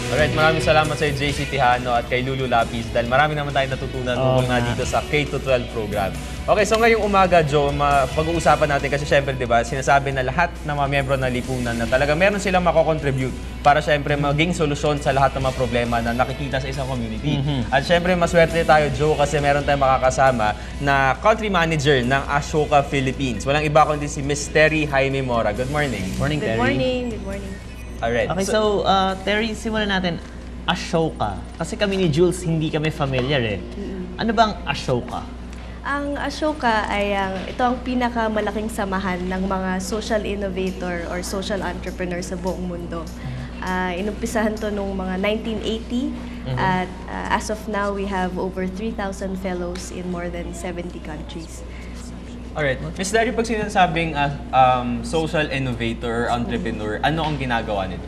Alright, maraming salamat sa JC Tijano at kay Lulu Lapis dahil marami naman tayong natutunan tungkol nga dito sa K-12 program. Okay, so ngayong umaga, Joe, pag-uusapan natin kasi syempre, di ba, sinasabi na lahat ng mga miyembro ng lipunan na talaga meron silang mako-contribute para syempre maging solusyon sa lahat ng mga problema na nakikita sa isang community. At syempre, maswerte tayo, Joe, kasi meron tayong makakasama na country manager ng Ashoka Philippines. Walang iba kundi si Miss Terry Jaime Mora. Good morning. Morning, Good Terry. morning. Good morning. Alright. Okay, so Terry, simulan natin. Ashoka. Kasi kami ni Jules, hindi kami familiar eh. Ano bang Ashoka? Ang Ashoka ay ito ang pinakamalaking samahan ng mga social innovator or social entrepreneur sa buong mundo. Inumpisahan to noong mga 1980 at as of now, we have over 3,000 fellows in more than 70 countries. Alright. Miss Terry, pag sinasabing social innovator, entrepreneur, ano ang ginagawa nito?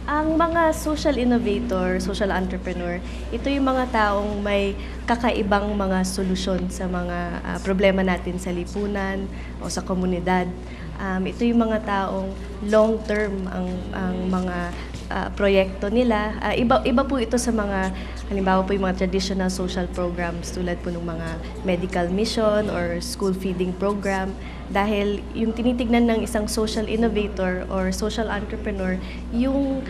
Ang mga social innovator, social entrepreneur, ito yung mga taong may kakaibang mga solusyon sa mga problema natin sa lipunan o sa komunidad. Ito yung mga taong long-term ang mga proyekto nila. Iba po ito sa mga, halimbawa po yung mga traditional social programs tulad po ng mga medical mission or school feeding program. Dahil yung tinitignan ng isang social innovator or social entrepreneur, yung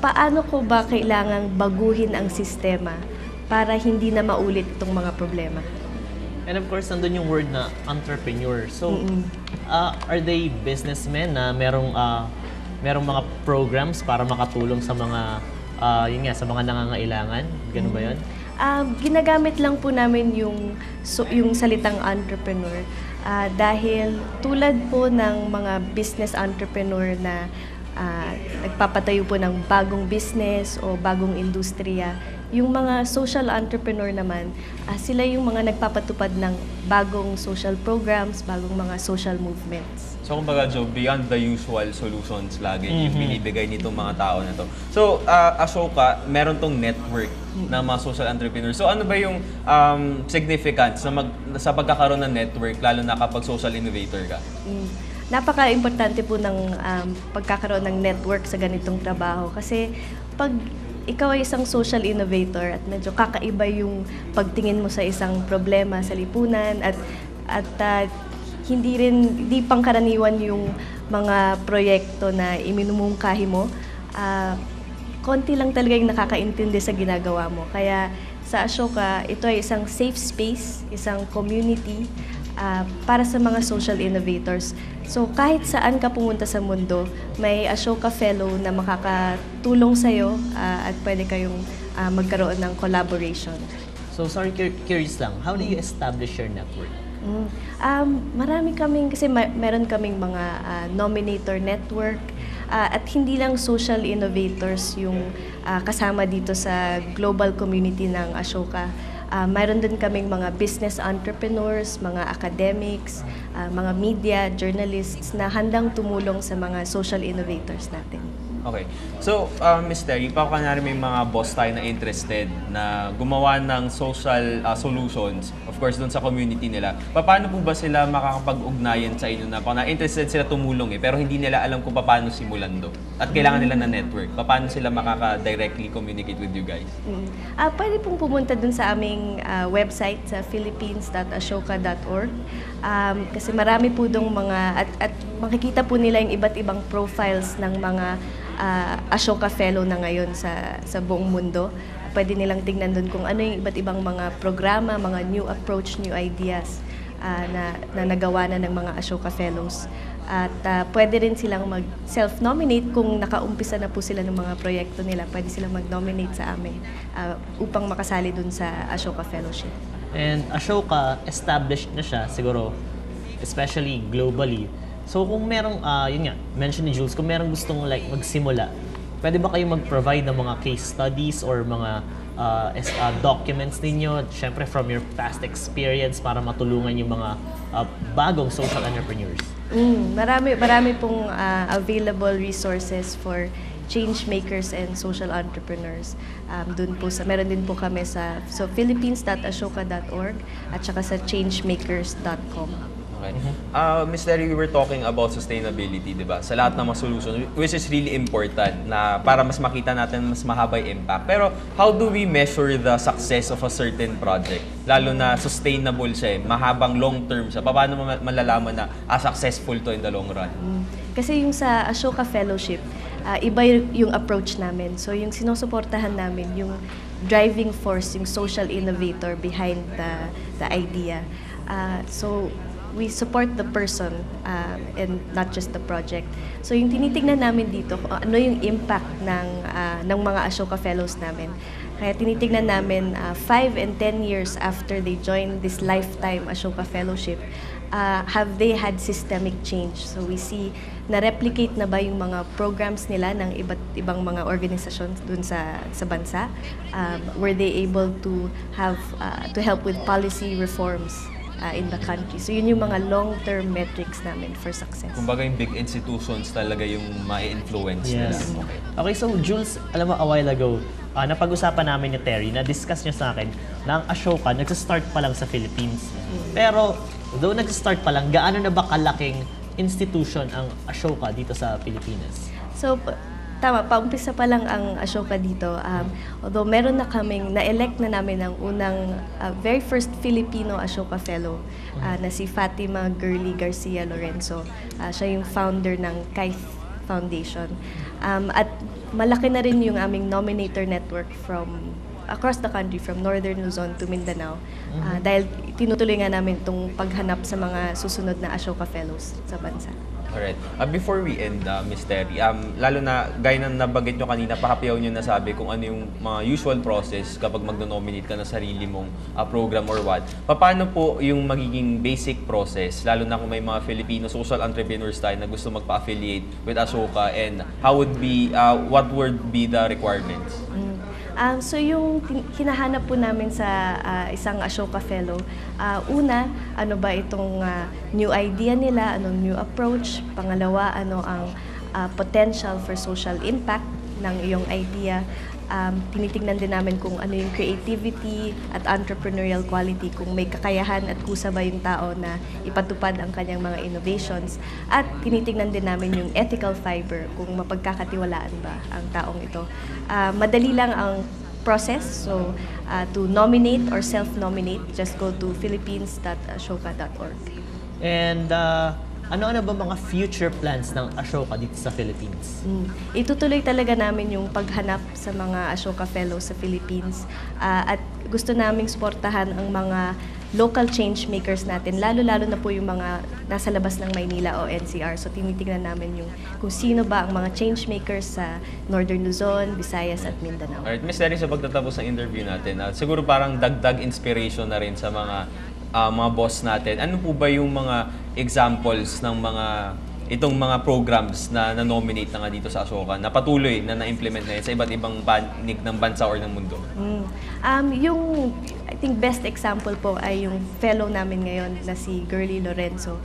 paano ko ba kailangang baguhin ang sistema para hindi na maulit itong mga problema. And of course, nandun yung word na entrepreneur. So, are they businessmen na merong mga programs para makatulong sa mga sa mga nangangailangan? Ganun ba 'yon? Ginagamit lang po namin yung salitang entrepreneur dahil tulad po ng mga business entrepreneur na nagpapatayo po ng bagong business o bagong industriya, yung mga social entrepreneur naman, sila yung mga nagpapatupad ng bagong social programs, bagong mga social movements. So, kumbaga, Joe, beyond the usual solutions lagi yung binibigay nitong mga tao na to. So, Ashoka, meron tong network ng mga social entrepreneurs. So, ano ba yung significance sa pagkakaroon ng network, lalo na kapag social innovator ka? Napaka-importante po ng pagkakaroon ng network sa ganitong trabaho kasi pag ikaw ay isang social innovator at medyo kakaiba yung pagtingin mo sa isang problema sa lipunan at hindi pangkaraniwan yung mga proyekto na iminumungkahi mo, konti lang talaga yung nakakaintindi sa ginagawa mo. Kaya sa Ashoka, ito ay isang safe space, isang community para sa mga social innovators. So kahit saan ka pumunta sa mundo, may Ashoka Fellow na makakatulong sa'yo at pwede kayong magkaroon ng collaboration. So, sorry, curious lang. How do you establish your network? Marami kaming, kasi meron kaming mga nominator network at hindi lang social innovators yung kasama dito sa global community ng Ashoka. Mayroon din kaming mga business entrepreneurs, mga academics, mga media, journalists na handang tumulong sa mga social innovators natin. Okay. So, Ms. Terry, kunwari may mga boss tayo na interested na gumawa ng social solutions, of course, doon sa community nila. Paano po ba sila makakapag-ugnayan sa inyo na interested sila tumulong pero hindi nila alam kung paano simulan do? At kailangan nila na network. Paano sila makaka-directly communicate with you guys? Pwede pong pumunta dun sa aming website sa philippines.ashoka.org kasi marami po dong mga, at makikita po nila yung iba't ibang profiles ng mga Ashoka Fellow na ngayon sa buong mundo. Pwede nilang tignan doon kung ano yung iba't ibang mga programa, mga new approach, new ideas na nagawa na ng mga Ashoka Fellows. At pwede rin silang mag-self-nominate kung nakaumpisa na po sila ng mga proyekto nila. Pwede silang mag-nominate sa amin upang makasali doon sa Ashoka Fellowship. And Ashoka, established na siya siguro, especially globally. So kung merong, yun nga, mention ni Jules, kung merong gustong magsimula, pwede ba kayo mag-provide ng mga case studies or mga documents ninyo, syempre from your past experience para matulungan yung mga bagong social entrepreneurs? Marami pong available resources for change makers and social entrepreneurs. Meron din po kami sa philippines.ashoka.org at saka sa changemakers.com. Okay. Ms. Terry, we were talking about sustainability, di ba? Sa lahat ng mga solution, which is really important na para mas makita natin mas mahaba yung impact. Pero how do we measure the success of a certain project? Lalo na sustainable siya, mahabang long-term siya. Paano malalaman na successful to in the long run? Kasi yung sa Ashoka Fellowship, iba yung approach namin. So yung sinusuportahan namin, yung driving force, yung social innovator behind the idea. So we support the person and not just the project. So yung tinitignan namin dito, kung ano yung impact ng mga Ashoka Fellows namin. Kaya tinitignan namin 5 and 10 years after they join this lifetime Ashoka Fellowship, have they had systemic change? So we see na-replicate na ba yung mga programs nila ng iba't ibang mga organisasyon dun sa bansa? Were they able to have to help with policy reforms in the country? So yun yung mga long-term metrics namin for success. Kumbaga yung big institutions talaga yung ma-influence nila. Yes. Okay, so Jules, alam mo, a while ago, napag-usapan namin ni Terry, na-discuss niya sa akin na ang Ashoka nag-start pa lang sa Philippines. Pero, though nag-start pa lang, gaano na ba kalaking institution ang Ashoka dito sa Pilipinas? So, tama, paumpisa pa lang ang Ashoka dito. Although meron na kaming, na-elect na namin ang unang, very first Filipino Ashoka Fellow na si Fatima Girly Garcia Lorenzo. Siya yung founder ng KAIF Foundation. At malaki na rin yung aming nominator network from across the country, from Northern Luzon to Mindanao. Dahil tinutuloy nga namin itong paghanap sa mga susunod na Ashoka Fellows sa bansa. Alright. Before we end, Ms. Terry, lalo na, gaya na nabanggit nyo kanina, pakapiyaw nyo nasabi kung ano yung mga usual process kapag magno-nominate ka na sarili mong program or what. Paano po yung magiging basic process, lalo na kung may mga Filipino social entrepreneurs tayo na gusto magpa-affiliate with Ashoka, and what would be the requirements? So yung hinahanap po namin sa isang Ashoka Fellow, una, ano ba itong new idea nila, anong new approach, pangalawa, ano ang potential for social impact ng iyong idea. Tinitingnan din namin kung ano yung creativity at entrepreneurial quality, kung may kakayahan at kusa ba yung tao na ipatupad ang kanyang mga innovations. At tinitingnan din namin yung ethical fiber, kung mapagkakatiwalaan ba ang taong ito. Madali lang ang process. So, to nominate or self-nominate, just go to philippines.ashoka.org. And ano-ano ba mga future plans ng Ashoka dito sa Philippines? Itutuloy talaga namin yung paghanap sa mga Ashoka Fellows sa Philippines, at gusto naming suportahan ang mga local change makers natin, lalo-lalo na po yung mga nasa labas ng Maynila o NCR. So tinitingnan namin yung kung sino ba ang mga change makers sa Northern Luzon, Visayas at Mindanao. Alright, Ms. Terry, sa pagtatapos ng interview natin, siguro parang dagdag inspiration na rin sa mga boss natin. Ano po ba yung mga examples ng itong mga programs na na-nominate na nga dito sa Ashoka na patuloy na na-implement na yun sa iba't ibang panig ng bansa or ng mundo? Yung, I think, best example po ay yung fellow namin ngayon na si Girly Lorenzo.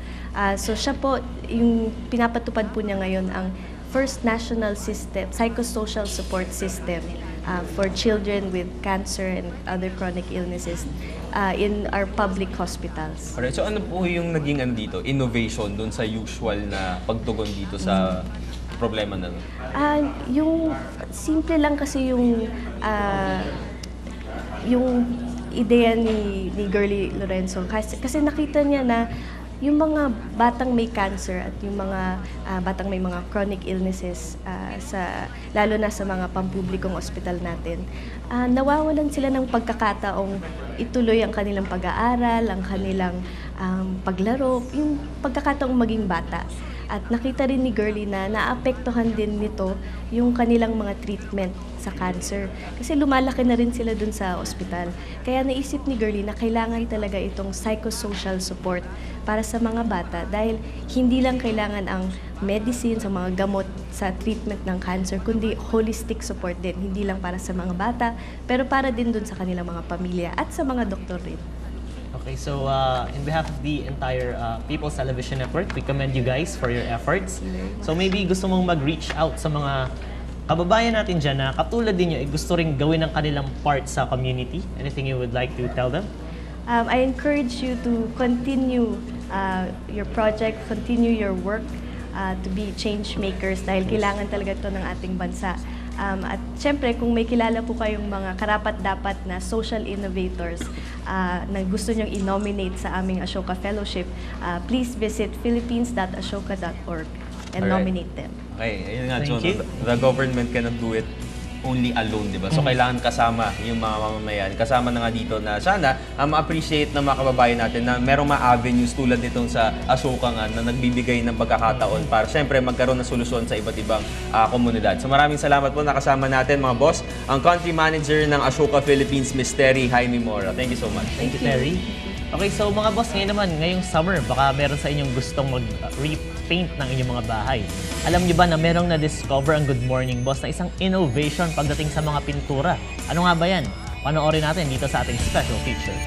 So siya po, yung pinapatupad po niya ngayon ang first national system, psychosocial support system for children with cancer and other chronic illnesses in our public hospitals. Alright, so ano po yung naging dito, innovation dun sa usual na pagtugon dito sa problema na nun? Yung simple lang kasi yung ideya ni Girly Lorenzo, kasi nakita niya na yung mga batang may cancer at yung mga batang may mga chronic illnesses, lalo na sa mga pampublikong ospital natin, nawawalan sila ng pagkakataong ituloy ang kanilang pag-aaral, ang kanilang paglaro, yung pagkakataong maging bata. At nakita rin ni Girly na naapektuhan din nito yung kanilang mga treatment sa cancer. Kasi lumalaki na rin sila dun sa ospital. Kaya naisip ni Girly na kailangan talaga itong psychosocial support para sa mga bata, dahil hindi lang kailangan ang medicine, sa mga gamot sa treatment ng cancer, kundi holistic support din. Hindi lang para sa mga bata, pero para din dun sa kanilang mga pamilya at sa mga doktor rin. Okay, so in behalf of the entire People's Television Network, we commend you guys for your efforts. So maybe gusto mong mag-reach out sa mga kababayan natin dyan na katulad din nyo, gusto rin gawin ang kanilang part sa community. Anything you would like to tell them? I encourage you to continue your project, continue your work to be change makers dahil kailangan talaga ito ng ating bansa. At syempre, kung may kilala po kayong mga karapat-dapat na social innovators na gusto nyong i-nominate sa aming Ashoka Fellowship, please visit philippines.ashoka.org and Alright. nominate them. Okay, ayun nga, Thank John. you. The government cannot do it only alone, di ba? So, kailangan kasama yung mga mamamayan. Kasama na nga dito na sana ma-appreciate ng mga kababayan natin na merong mga avenues tulad nitong sa Ashoka nga na nagbibigay ng pagkakataon para syempre magkaroon ng solusyon sa iba't ibang komunidad. So, maraming salamat po. Nakasama natin, mga boss, ang Country Manager ng Ashoka Philippines, Ms. Terry Jaime Mora. Thank you so much. Thank you, Terry. Okay, so mga boss, ngayon naman, ngayong summer, baka meron sa inyong gustong mag-repaint ng inyong mga bahay. Alam niyo ba na merong na-discover ang Good Morning Boss na isang innovation pagdating sa mga pintura? Ano nga ba yan? Panoorin natin dito sa ating special feature.